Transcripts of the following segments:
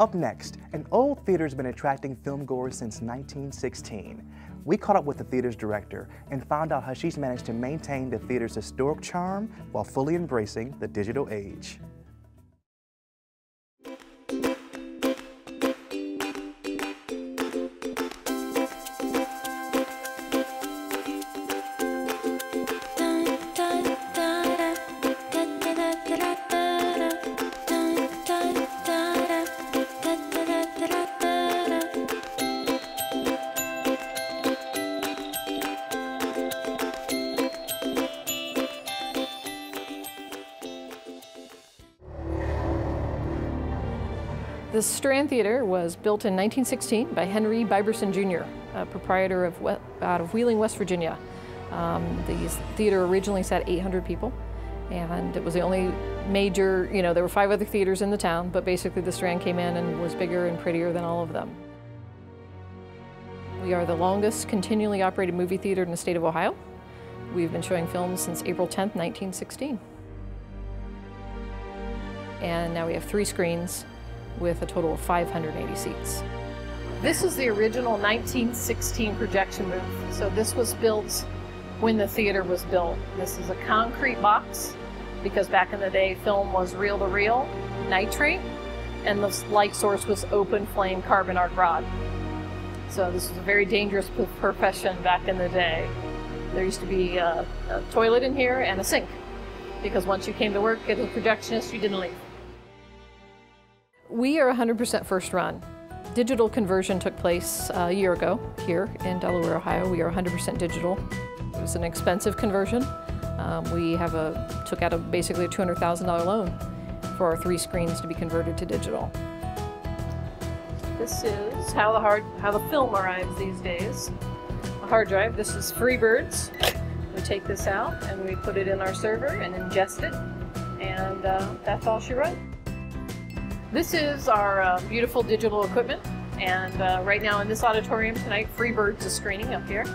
Up next, an old theater's been attracting filmgoers since 1916. We caught up with the theater's director and found out how she's managed to maintain the theater's historic charm while fully embracing the digital age. The Strand Theater was built in 1916 by Henry Biberson Jr., a proprietor out of Wheeling, West Virginia. The theater originally sat 800 people, and it was the only major, there were 5 other theaters in the town, but basically the Strand came in and was bigger and prettier than all of them. We are the longest continually operated movie theater in the state of Ohio. We've been showing films since April 10th, 1916. And now we have 3 screens with a total of 580 seats. This is the original 1916 projection booth. So this was built when the theater was built. This is a concrete box because back in the day film was reel-to-reel, nitrate, and the light source was open flame carbon arc rod. So this was a very dangerous profession back in the day. There used to be a toilet in here and a sink because once you came to work as a projectionist, you didn't leave. We are 100% first run. Digital conversion took place a year ago here in Delaware, Ohio. We are 100% digital. It was an expensive conversion. We took out basically a $200,000 loan for our 3 screens to be converted to digital. This is how the film arrives these days. A hard drive. This is Freebirds. We take this out and we put it in our server and ingest it, and that's all she wrote. This is our beautiful digital equipment, and right now in this auditorium tonight, Freebirds is screening up here.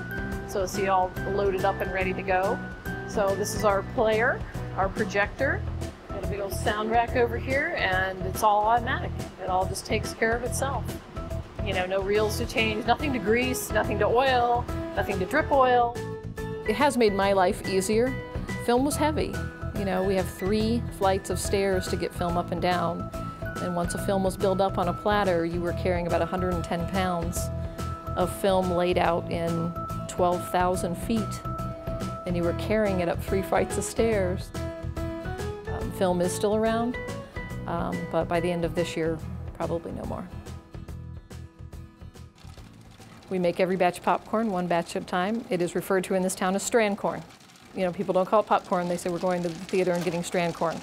So it's all loaded up and ready to go. So this is our player, our projector, got a big old sound rack over here, and it's all automatic. It all just takes care of itself. No reels to change, nothing to grease, nothing to oil, nothing to drip oil. It has made my life easier. Film was heavy. We have 3 flights of stairs to get film up and down. And once a film was built up on a platter, you were carrying about 110 pounds of film laid out in 12,000 feet. And you were carrying it up 3 flights of stairs. Film is still around, but by the end of this year, probably no more. We make every batch of popcorn, 1 batch at a time. It is referred to in this town as Strand corn. People don't call it popcorn, they say we're going to the theater and getting Strand corn.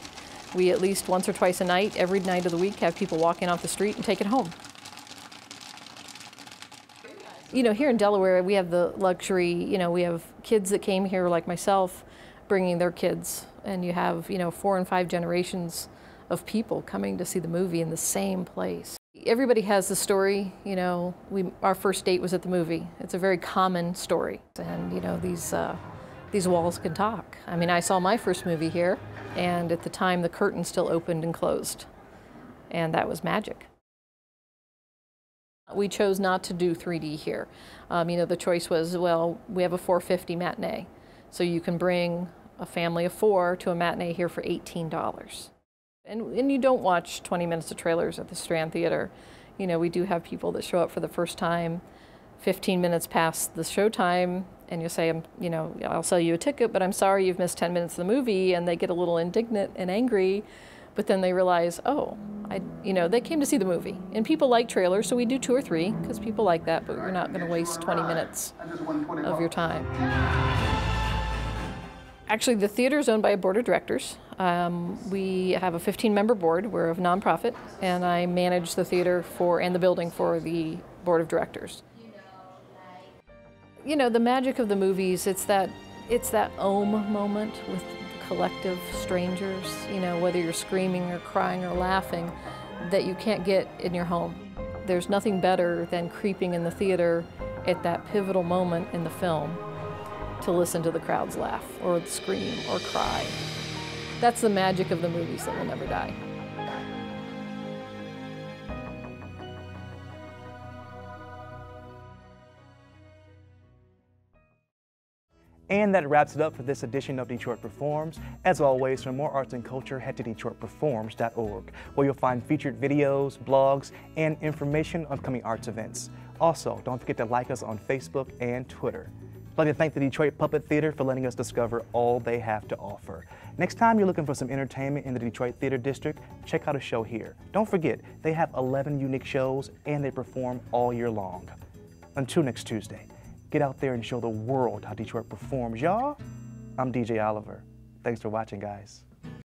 We at least once or twice a night, every night of the week, have people walk in off the street and take it home. Here in Delaware, we have the luxury, we have kids that came here like myself, bringing their kids. And you have, 4 and 5 generations of people coming to see the movie in the same place. Everybody has the story, our first date was at the movie. It's a very common story. And, these walls can talk. I saw my first movie here, and at the time the curtain still opened and closed, and that was magic. We chose not to do 3D here. The choice was, well, we have a $4.50 matinee, so you can bring a family of 4 to a matinee here for $18. And you don't watch 20 minutes of trailers at the Strand Theater. We do have people that show up for the first time 15 minutes past the show time, and you say, I'll sell you a ticket, but I'm sorry you've missed 10 minutes of the movie, and they get a little indignant and angry, but then they realize, oh, they came to see the movie. And people like trailers, so we do 2 or 3, because people like that, but you're not going to waste 20 minutes of your time. Actually, the theater is owned by a board of directors. We have a 15-member board. We're a nonprofit, and I manage the theater and the building for the board of directors. The magic of the movies, it's that ohm moment with the collective strangers, whether you're screaming or crying or laughing, that you can't get in your home. There's nothing better than creeping in the theater at that pivotal moment in the film to listen to the crowds laugh or scream or cry. That's the magic of the movies that will never die. And that wraps it up for this edition of Detroit Performs. As always, for more arts and culture, head to DetroitPerforms.org, where you'll find featured videos, blogs, and information on upcoming arts events. Also, don't forget to like us on Facebook and Twitter. I'd like to thank the Detroit Puppet Theater for letting us discover all they have to offer. Next time you're looking for some entertainment in the Detroit Theater District, check out a show here. Don't forget, they have 11 unique shows and they perform all year long. Until next Tuesday, get out there and show the world how Detroit performs, y'all. I'm DJ Oliver. Thanks for watching, guys.